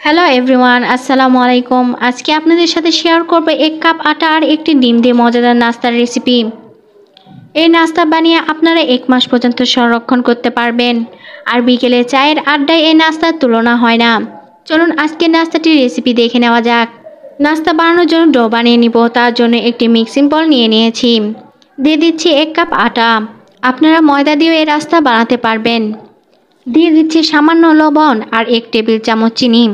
Hello everyone, আসসালামু আলাইকুম। আজকে আপনাদের সাথে শেয়ার করব 1 কাপ আটা আর একটি ডিম দিয়ে মজাদার নাস্তার রেসিপি। এই নাস্তা বানিয়ে আপনারা 1 মাস পর্যন্ত সংরক্ষণ করতে পারবেন। আর বিকেলে চায়ের আড্ডায় এই নাস্তার তুলনা হয় না। চলুন আজকে নাস্তাটির রেসিপি দেখে নেওয়া যাক। নাস্তা বানানোর জন্য ডো বানিয়ে নিব। তার জন্য একটি মিক্সিং বোল নিয়ে নিয়েছি। দিয়ে দিচ্ছি 1 কাপ আটা। আপনারা ময়দা দিয়েও এই নাস্তা বানাতে পারবেন। দিয়ে দিচ্ছি সামান্য লবণ আর 1 টেবিল চামচ চিনি।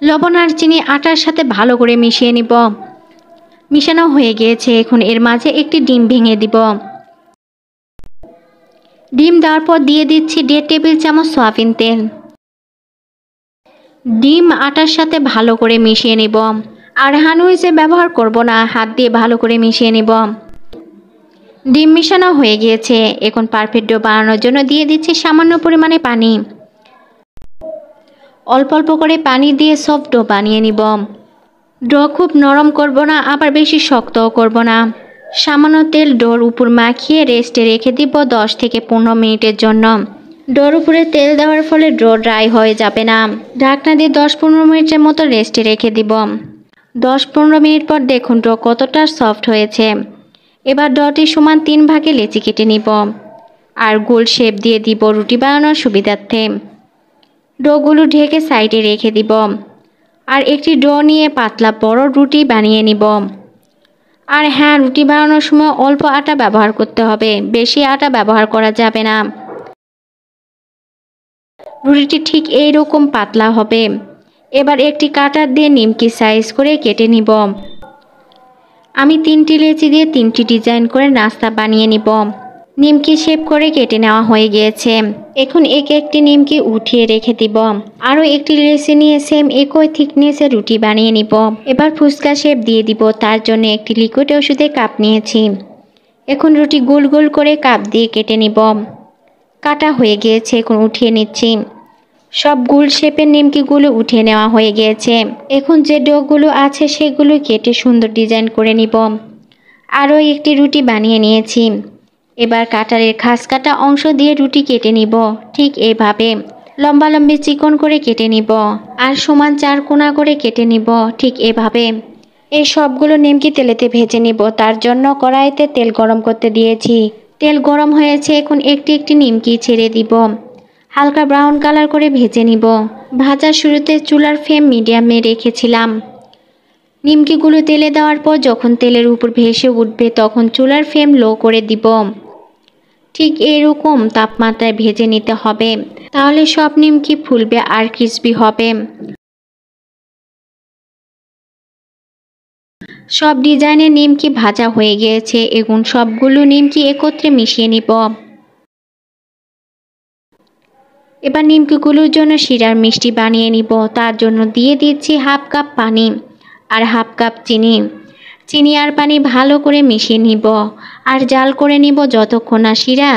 লবণ আর চিনি আটার সাথে ভালো করে মিশিয়ে নিব। মিশানো হয়ে গিয়েছে। এখন এর মাঝে একটি ডিম ভেঙে দিব। ডিম দেওয়ার পর দিয়ে দিচ্ছি 1.5 টেবিল চামচ সয়াবিন তেল। ডিম আটার সাথে ভালো করে মিশিয়ে নিব। আর হ্যান্ড উইস্ক ব্যবহার করব না, হাত দিয়ে ভালো করে মিশিয়ে নিব। ডিম মিশানো হয়ে গিয়েছে। এখন পারফেক্ট ডো বানানোর জন্য দিয়ে দিচ্ছি সামান্য পরিমাণে পানি। অল্প অল্প করে পানি দিয়ে সফট ডো বানিয়ে নিব। ডো খুব নরম করব না, আবার বেশি শক্তও করব না। সামান্য তেল ডোর উপর মাখিয়ে রেস্টে রেখে দিব 10 থেকে 15 মিনিটের জন্য। ডোর উপরে তেল দেওয়ার ফলে ডো ড্রাই হয়ে যাবে না। ঢাকনা দিয়ে 10-15 মিনিটের মতো রেস্টে রেখে দিব। 10-15 মিনিট পর দেখুন ডো কতটা সফট হয়েছে। এবার ডোটি সমান 3 ভাগে লেচি কেটে নিব। আর গোল শেপ দিয়ে দিব রুটি বানানোর সুবিধার্থে। ডোগুলো ঢেকে সাইডে রেখে দিব। আর একটি ডো নিয়ে পাতলা বড় রুটি বানিয়ে নিব। আর হ্যাঁ, রুটি বানানোর সময় অল্প আটা ব্যবহার করতে হবে, বেশি আটা ব্যবহার করা যাবে না। রুটিটি ঠিক এই রকম পাতলা হবে। এবার একটি কাটার দিয়ে নিমকি সাইজ করে কেটে নিব। আমি 3টি লেচি দিয়ে 3টি ডিজাইন করে নাস্তা বানিয়ে নিব। নিমকি শেপ করে কেটে নেওয়া হয়ে গিয়েছে। এখন একটি নিমকি উঠিয়ে রেখে দিব। আরও একটি লেচি নিয়ে সেম একই থিকনেসের রুটি বানিয়ে নিব। এবার ফুচকা শেপ দিয়ে দিব। তার জন্য একটি লিকুইড ওষুধের কাপ নিয়েছি। এখন রুটি গোল গোল করে কাপ দিয়ে কেটে নিব। কাটা হয়ে গিয়েছে, এখন উঠিয়ে নিচ্ছি। সব গোল শেপের নিমকিগুলো উঠিয়ে নেওয়া হয়ে গিয়েছে। এখন যে ডোগুলো আছে সেগুলো কেটে সুন্দর ডিজাইন করে নিব। আরও একটি রুটি বানিয়ে নিয়েছি। এবার কাটারের খাস কাটা অংশ দিয়ে রুটি কেটে নিব। ঠিক এইভাবে লম্বা লম্বি চিকন করে কেটে নিব। আর সমান 4 কোণা করে কেটে নিব। ঠিক এভাবে এই সবগুলো নিমকি তেলেতে ভেজে নিব। তার জন্য কড়াইতে তেল গরম করতে দিয়েছি। তেল গরম হয়েছে, এখন একটি একটি নিমকি ছেড়ে দিব। হালকা ব্রাউন কালার করে ভেজে নিব। ভাজার শুরুতে চুলার ফ্লেম মিডিয়ামে রেখেছিলাম। নিমকিগুলো তেলে দেওয়ার পর যখন তেলের উপর ভেসে উঠবে তখন চুলার ফ্লেম লো করে দিব। ঠিক এরকম তাপমাত্রায় ভেজে নিতে হবে, তাহলে সব নিমকি ফুলবে আর ক্রিস্পি হবে। সব ডিজাইনের নিমকি ভাজা হয়ে গিয়েছে। এখন সবগুলো নিমকি একত্রে মিশিয়ে নিব। এবার নিমকিগুলোর জন্য শিরার মিষ্টি বানিয়ে নিব। তার জন্য দিয়ে দিচ্ছি 1/2 কাপ পানি আর 1/2 কাপ চিনি। চিনি আর পানি ভালো করে মিশিয়ে নিব। আর জাল করে নিব যতক্ষণ না শিরা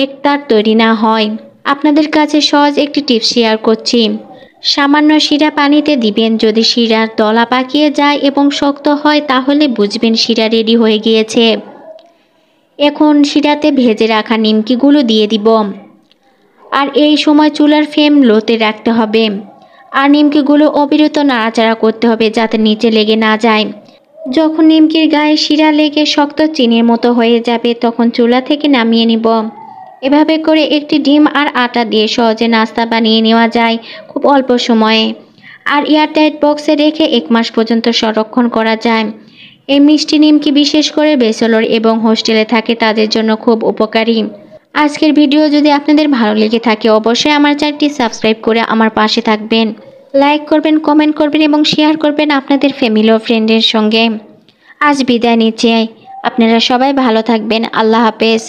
একতার তৈরি না হয়। আপনাদের কাছে সহজ একটি টিপস শেয়ার করছি। সামান্য শিরা পানিতে দিবেন। যদি শিরার দলা পাকিয়ে যায় এবং শক্ত হয় তাহলে বুঝবেন শিরা রেডি হয়ে গিয়েছে। এখন শিরাতে ভেজে রাখা নিমকিগুলো দিয়ে দিব। আর এই সময় চুলার ফ্লেম লোতে রাখতে হবে। আর নিমকিগুলো অবিরত নাড়াচাড়া করতে হবে যাতে নিচে লেগে না যায়। যখন নিমকির গায়ে শিরা লেগে শক্ত চিনির মতো হয়ে যাবে তখন চুলা থেকে নামিয়ে নিব। এভাবে করে একটি ডিম আর আটা দিয়ে সহজে নাস্তা বানিয়ে নেওয়া যায় খুব অল্প সময়ে। আর এয়ারটাইট বক্সে রেখে 1 মাস পর্যন্ত সংরক্ষণ করা যায়। এই মিষ্টি নিমকি বিশেষ করে ব্যাচেলর এবং হোস্টেলে থাকে তাদের জন্য খুব উপকারী। আজকের ভিডিও যদি আপনাদের ভালো লেগে থাকে অবশ্যই আমার চ্যানেলটি সাবস্ক্রাইব করে আমার পাশে থাকবেন। লাইক করবেন, কমেন্ট করবেন এবং শেয়ার করবেন আপনাদের ফ্যামিলি ও ফ্রেন্ডের সঙ্গে। আজ বিদায় নিচ্ছি। আপনারা সবাই ভালো থাকবেন। আল্লাহ হাফেজ।